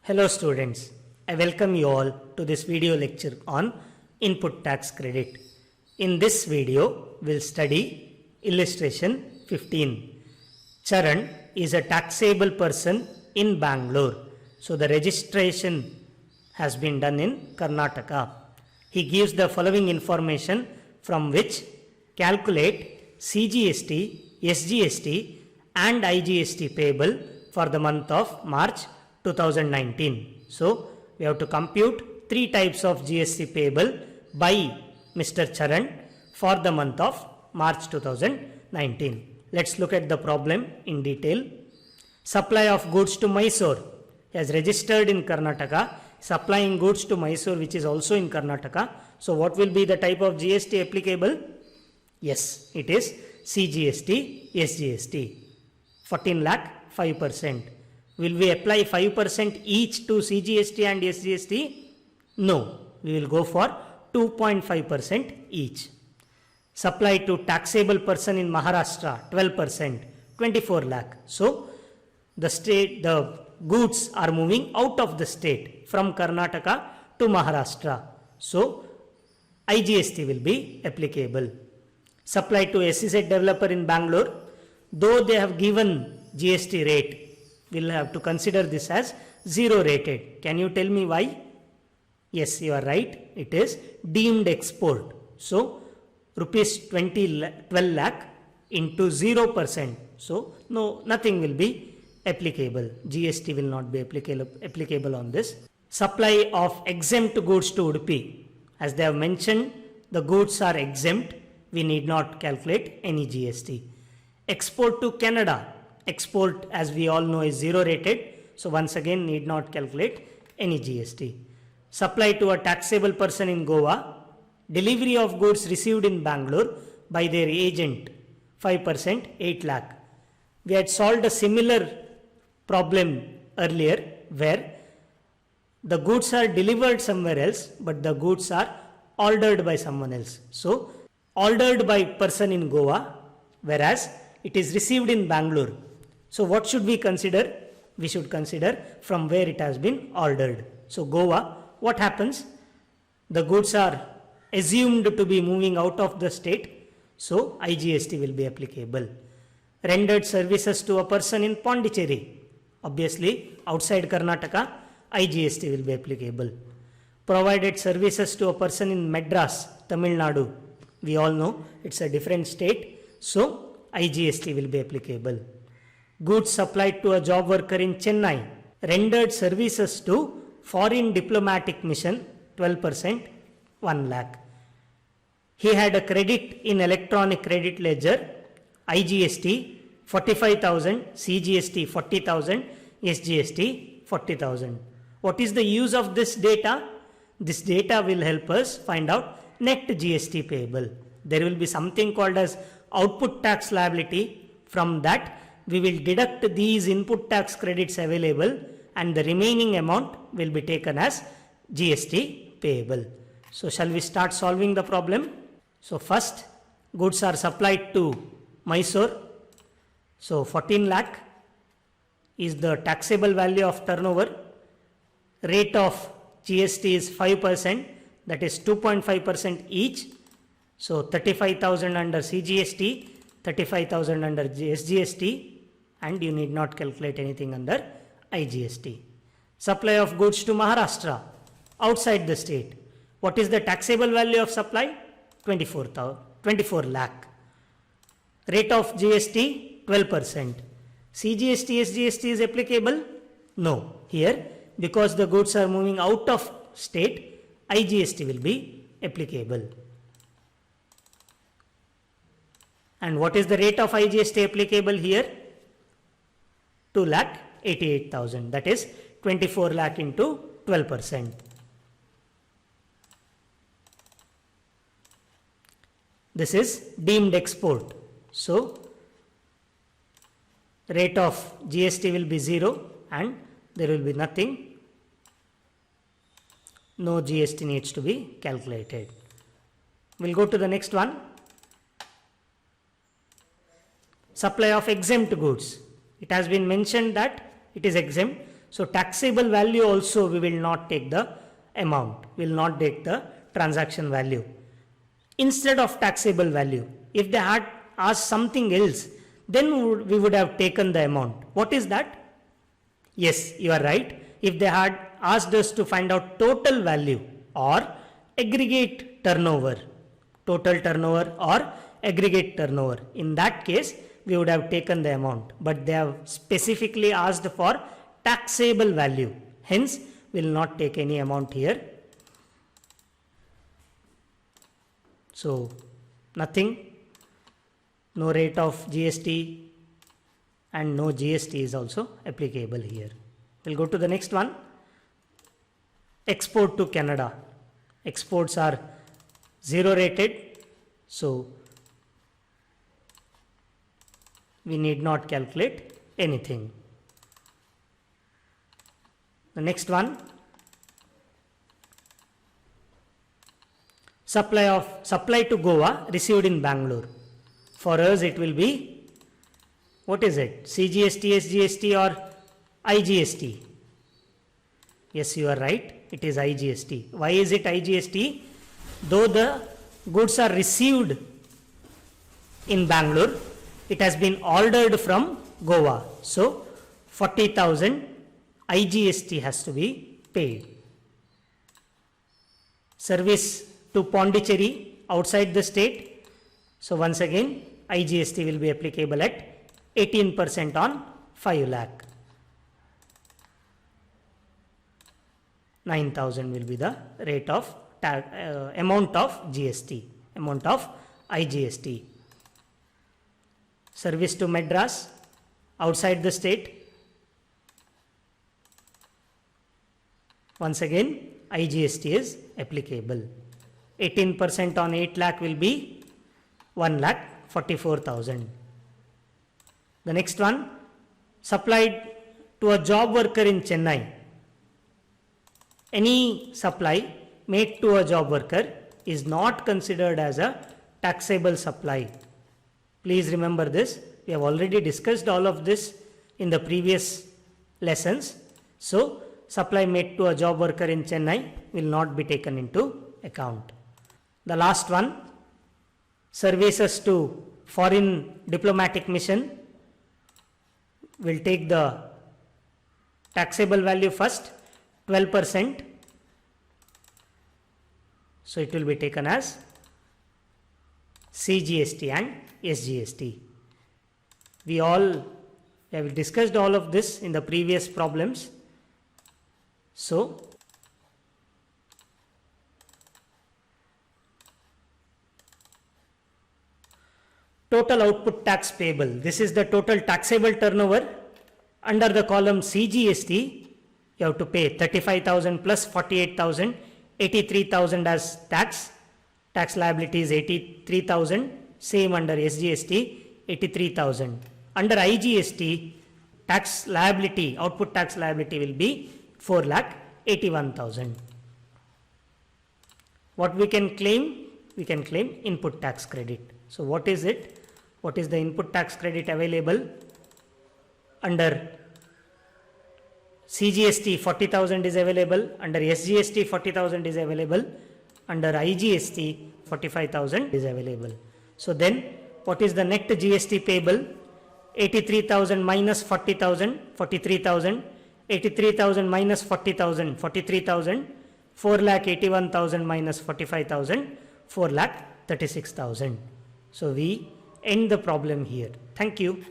Hello students, I welcome you all to this video lecture on input tax credit. In this video, we'll study illustration 15. Charan is a taxable person in Bangalore. So the registration has been done in Karnataka. He gives the following information from which calculate CGST, SGST and IGST payable for the month of March 2019. So we have to compute three types of GST payable by Mr. Charan for the month of March 2019. Let's look at the problem in detail. Supply of goods to Mysore. He has registered in Karnataka, supplying goods to Mysore, which is also in Karnataka. So what will be the type of GST applicable? Yes, it is CGST, SGST. 14 lakh 5%. Will we apply 5% each to CGST and SGST? No, we will go for 2.5% each. Supply to taxable person in Maharashtra 12%, 24 lakh. So the goods are moving out of the state from Karnataka to Maharashtra. So IGST will be applicable. Supply to SEZ developer in Bangalore, though they have given GST rate, we'll have to consider this as zero rated. Can you tell me why? Yes, you are right. It is deemed export. So rupees 12 lakh into 0%. So nothing will be applicable. GST will not be applicable on this. Supply of exempt goods to Udupi. As they have mentioned, the goods are exempt. We need not calculate any GST. Export to Canada. Export, as we all know, is zero rated. So once again, need not calculate any GST. Supply to a taxable person in Goa. Delivery of goods received in Bangalore by their agent, 5%, 8 lakh. We had solved a similar problem earlier where the goods are delivered somewhere else, but the goods are ordered by someone else. So ordered by person in Goa, whereas it is received in Bangalore. So what should we consider? We should consider from where it has been ordered. So Goa, what happens? The goods are assumed to be moving out of the state. So IGST will be applicable. Rendered services to a person in Pondicherry. Obviously outside Karnataka, IGST will be applicable. Provided services to a person in Madras, Tamil Nadu. We all know it's a different state. So IGST will be applicable. Goods supplied to a job worker in Chennai. Rendered services to foreign diplomatic mission, 12%, 1 lakh. He had a credit in electronic credit ledger, IGST 45,000, CGST 40,000, SGST 40,000. What is the use of this data? This data will help us find out net GST payable. There will be something called as output tax liability. From that, we will deduct these input tax credits available and the remaining amount will be taken as GST payable. So shall we start solving the problem? So first, goods are supplied to Mysore. So 14 lakh is the taxable value of turnover. Rate of GST is 5%, that is 2.5% each. So 35,000 under CGST, 35,000 under SGST, and you need not calculate anything under IGST. Supply of goods to Maharashtra outside the state. What is the taxable value of supply? 24 lakh. Rate of GST 12%. CGST, SGST is applicable? No. Here, because the goods are moving out of state, IGST will be applicable. And what is the rate of IGST applicable here? 2,88,000. That is 24 lakh into 12%. This is deemed export. So rate of GST will be 0 and there will be nothing. No GST needs to be calculated. We'll go to the next one. Supply of exempt goods. It has been mentioned that it is exempt. So taxable value also we will not take the amount, will not take the transaction value. Instead of taxable value, if they had asked something else, then we would have taken the amount. What is that? Yes, you are right. If they had asked us to find out total value or aggregate turnover, total turnover or aggregate turnover, in that case we would have taken the amount, but they have specifically asked for taxable value, hence we will not take any amount here. So nothing, no rate of GST and no GST is also applicable here. We'll go to the next one. Export to Canada. Exports are 0 rated, so we need not calculate anything. The next one, supply to Goa received in Bangalore. For us it will be, what is it? CGST, SGST or IGST? Yes, you are right. It is IGST. Why is it IGST? Though the goods are received in Bangalore, it has been ordered from Goa. So 40,000 IGST has to be paid. Service to Pondicherry outside the state. So once again IGST will be applicable at 18% on 5 lakh. 9,000 will be the rate of amount of GST, amount of IGST. Service to Madras outside the state. Once again IGST is applicable. 18% on 8 lakh will be 1,44,000. The next one, supplied to a job worker in Chennai. Any supply made to a job worker is not considered as a taxable supply. Please remember this. We have already discussed all of this in the previous lessons. So supply made to a job worker in Chennai will not be taken into account. The last one, services to foreign diplomatic mission. We'll take the taxable value first, 12%. So it will be taken as CGST and SGST. We have discussed all of this in the previous problems. So total output tax payable. This is the total taxable turnover. Under the column CGST, you have to pay 35,000 plus 48,000, 83,000 as tax. Tax liability is 83,000. Same under SGST, 83,000. Under IGST, tax liability, output tax liability will be 4,81,000. What we can claim? We can claim input tax credit. So what is it? What is the input tax credit available? Under CGST 40,000 is available, under SGST 40,000 is available, under IGST 45,000 is available. So then what is the net GST payable? 83,000 minus 40,000, 43,000, 83,000 minus 40,000, 43,000, 4,81,000 minus 45,000, 4,36,000. So we end the problem here. Thank you.